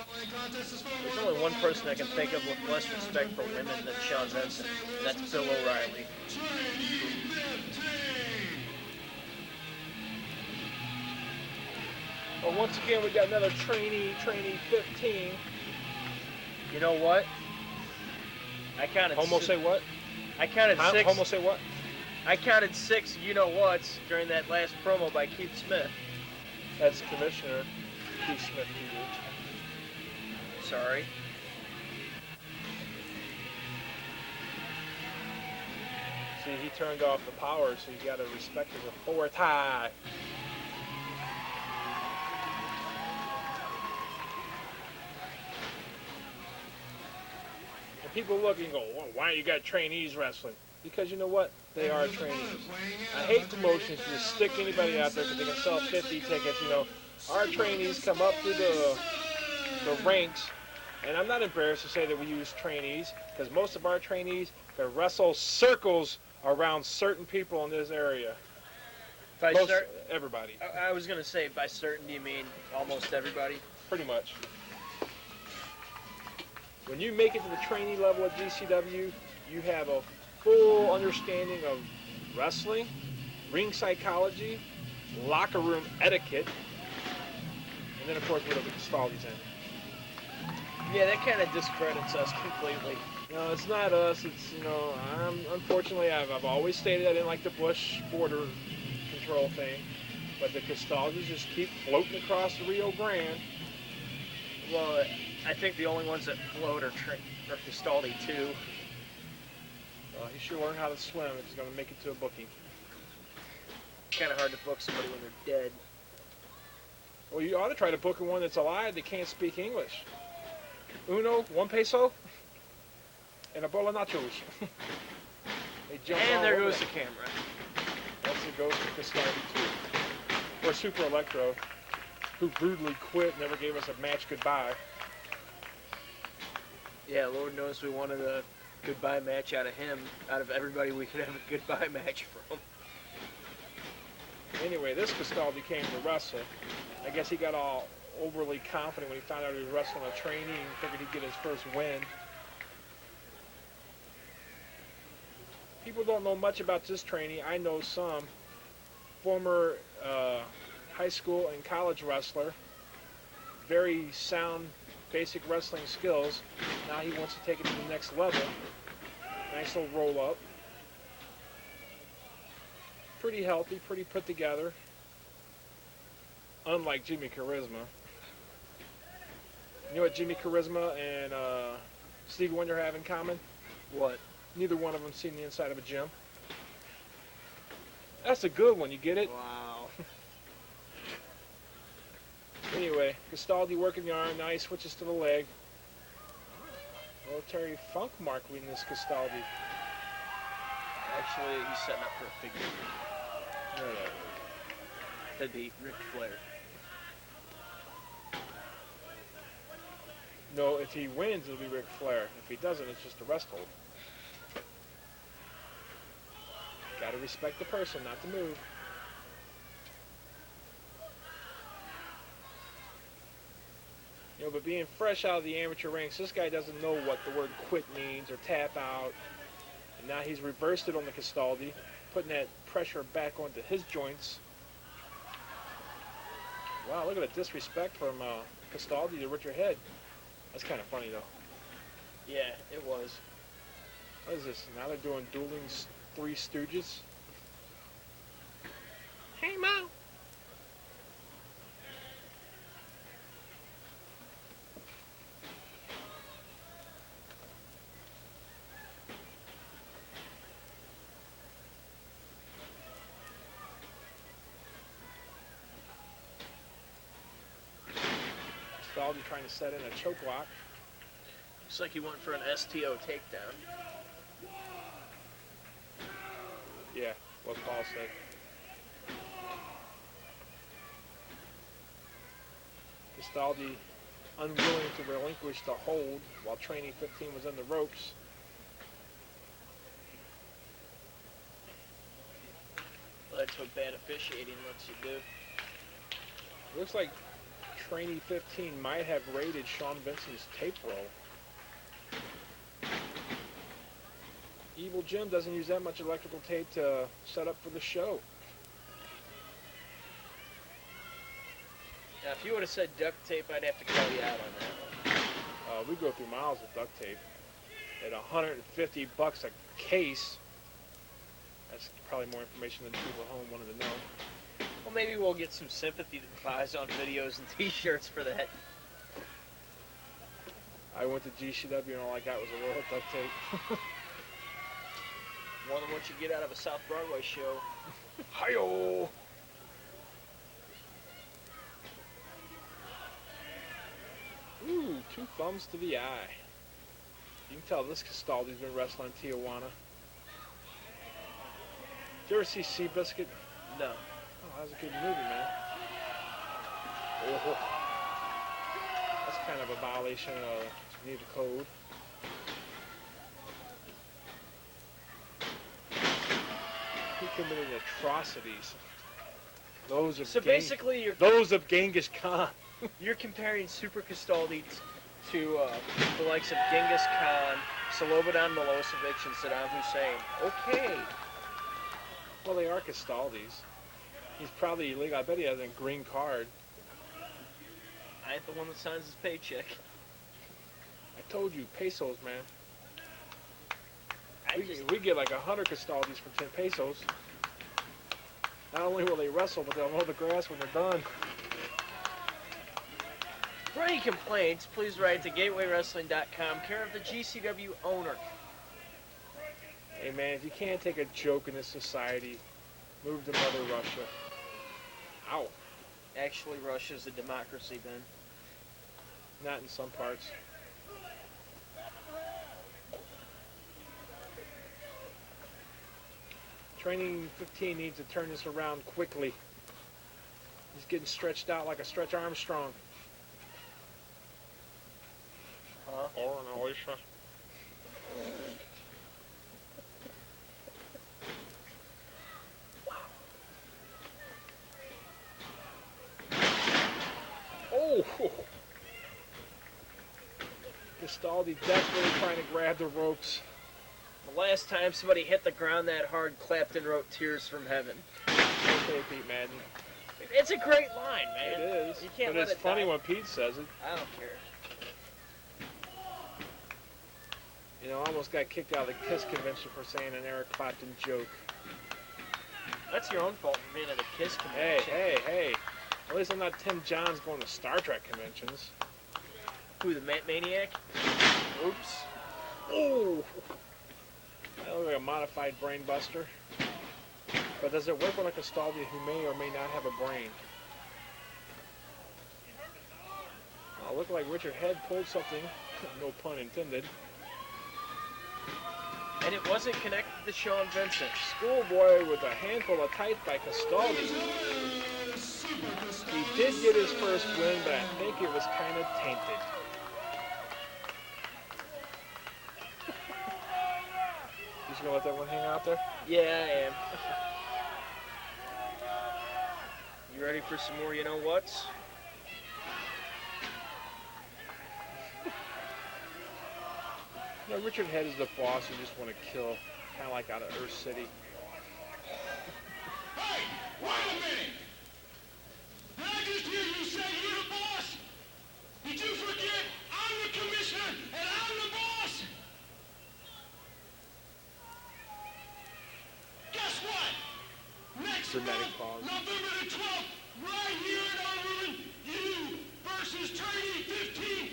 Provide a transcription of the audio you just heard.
There's only one person I can think of with less respect for women than Sean Vincent, and that's Bill O'Reilly. Well, once again, we got another trainee 15. You know what? I counted. Homo say what? I counted six. Homo say what? I counted six. You know what's during that last promo by Keith Smith. That's Commissioner Keith Smith. Sorry. See, he turned off the power, so you got to respect his authority. And people look and go, well, why you got trainees wrestling? Because you know what? They are trainees. I hate promotions to just stick anybody out there because they can sell 50 tickets. You know, our trainees come up through the ranks, and I'm not embarrassed to say that we use trainees because most of our trainees can wrestle circles around certain people in this area. By everybody. I was going to say, by certain, do you mean almost everybody? Pretty much. When you make it to the trainee level at GCW, you have a full understanding of wrestling, ring psychology, locker room etiquette, and then, of course, we look at Castaldi's end. Yeah, that kind of discredits us completely. No, it's not us. It's, you know, unfortunately, I've always stated I didn't like the Bush border control thing, but the Castaldis just keep floating across the Rio Grande. Well, I think the only ones that float are Castaldi too. He should learn how to swim if he's going to make it to a booking. It's kind of hard to book somebody when they're dead. Well, you ought to try to book one that's alive that can't speak English. Uno, 1 peso, and a bowl of nachos. And there goes the camera. That's the ghost of Castaldi too. Or Super Electro, who brutally quit, never gave us a match goodbye. Yeah, Lord knows we wanted a goodbye match out of him. Out of everybody we could have a goodbye match from. Anyway, this Castaldi came to wrestle. I guess he got all overly confident when he found out he was wrestling a trainee and figured he'd get his first win. People don't know much about this trainee. I know some. Former high school and college wrestler. Very sound basic wrestling skills. Now he wants to take it to the next level. Nice little roll up. Pretty healthy, pretty put together. Unlike Jimmy Charisma. You know what Jimmy Charisma and Stevie Wonder have in common? What? Neither one of them seen the inside of a gym. That's a good one, you get it? Wow. Anyway, Castaldi working the arm, now he switches to the leg. Military Funk Mark leading this Castaldi. Actually, he's setting up for a figure. No. That'd be Ric Flair. No, if he wins, it'll be Ric Flair. If he doesn't, it's just a rest hold. Gotta respect the person, not the move. You know, but being fresh out of the amateur ranks, this guy doesn't know what the word quit means or tap out. And now he's reversed it on the Castaldi, putting that pressure back onto his joints. Wow, look at the disrespect from Castaldi to Richard Head. That's kind of funny, though. Yeah, it was. What is this? Now they're doing dueling Three Stooges? Hey, Mo! Castaldi trying to set in a choke lock. Looks like he went for an STO takedown. Yeah, what Paul said. Castaldi unwilling to relinquish the hold while Trainee 15 was in the ropes. Well, that's what bad officiating lets you do. Looks like Trainee 15 might have raided Sean Vincent's tape roll. Evil Jim doesn't use that much electrical tape to set up for the show. Now, if you would have said duct tape, I'd have to call you out on that one. We go through miles of duct tape at $150 a case. That's probably more information than people at home wanted to know. Well, maybe we'll get some sympathy buys on videos and T-shirts for that. I went to GCW and all I got was a roll of duct tape. More than what you get out of a South Broadway show. Hi-yo! Ooh, 2 thumbs to the eye. You can tell this Castaldi's been wrestling in Tijuana. Did you ever see Seabiscuit? No. Oh, that was a good movie, man. Oh, that's kind of a violation of Geneva Code. He committed atrocities. Those of Genghis Khan. You're comparing Super Castaldi to the likes of Genghis Khan, Slobodan Milosevic, and Saddam Hussein. Okay. Well, they are Castaldis. He's probably illegal. I bet he has a green card. I ain't the one that signs his paycheck. I told you, pesos, man. We get like 100 Castaldis for 10 pesos. Not only will they wrestle, but they'll mow the grass when they're done. For any complaints, please write to GatewayWrestling.com, care of the GCW owner. Hey man, if you can't take a joke in this society, move to Mother Russia. Ow. Actually, Russia's a democracy, Ben. Not in some parts. Training 15 needs to turn this around quickly. He's getting stretched out like a Stretch Armstrong. Huh? Or an oyster. Oh! Castaldi desperately trying to grab the ropes. The last time somebody hit the ground that hard, Clapton wrote Tears from Heaven. Okay, Pete Madden. It's a great line, man. It is. You can't but let it's it funny die. when Pete says it. I don't care. You know, I almost got kicked out of the KISS convention for saying an Eric Clapton joke. That's your own fault for being at a KISS Hey, convention. hey. At least I'm not Tim Johns going to Star Trek conventions. Who, the Maniac? Oops. Oh! That looks like a modified brain buster. But does it work with a Castaldi who may or may not have a brain? Oh, look like Richard Head pulled something. No pun intended. And it wasn't connected to Sean Vincent. Schoolboy with a handful of tights by Castaldi. He did get his first win, but I think it was kind of tainted. You just gonna let that one hang out there? Yeah, I am. You ready for some more you-know-whats? No, Richard Head is the boss you just want to kill, kind of like out of Earth City. Hey, wait a minute! Did I just hear you say you're the boss? Did you forget I'm the commissioner and I'm the boss? Guess what? Next Dramatic month, pause. November the 12th, right here in our room, you versus Trainee 15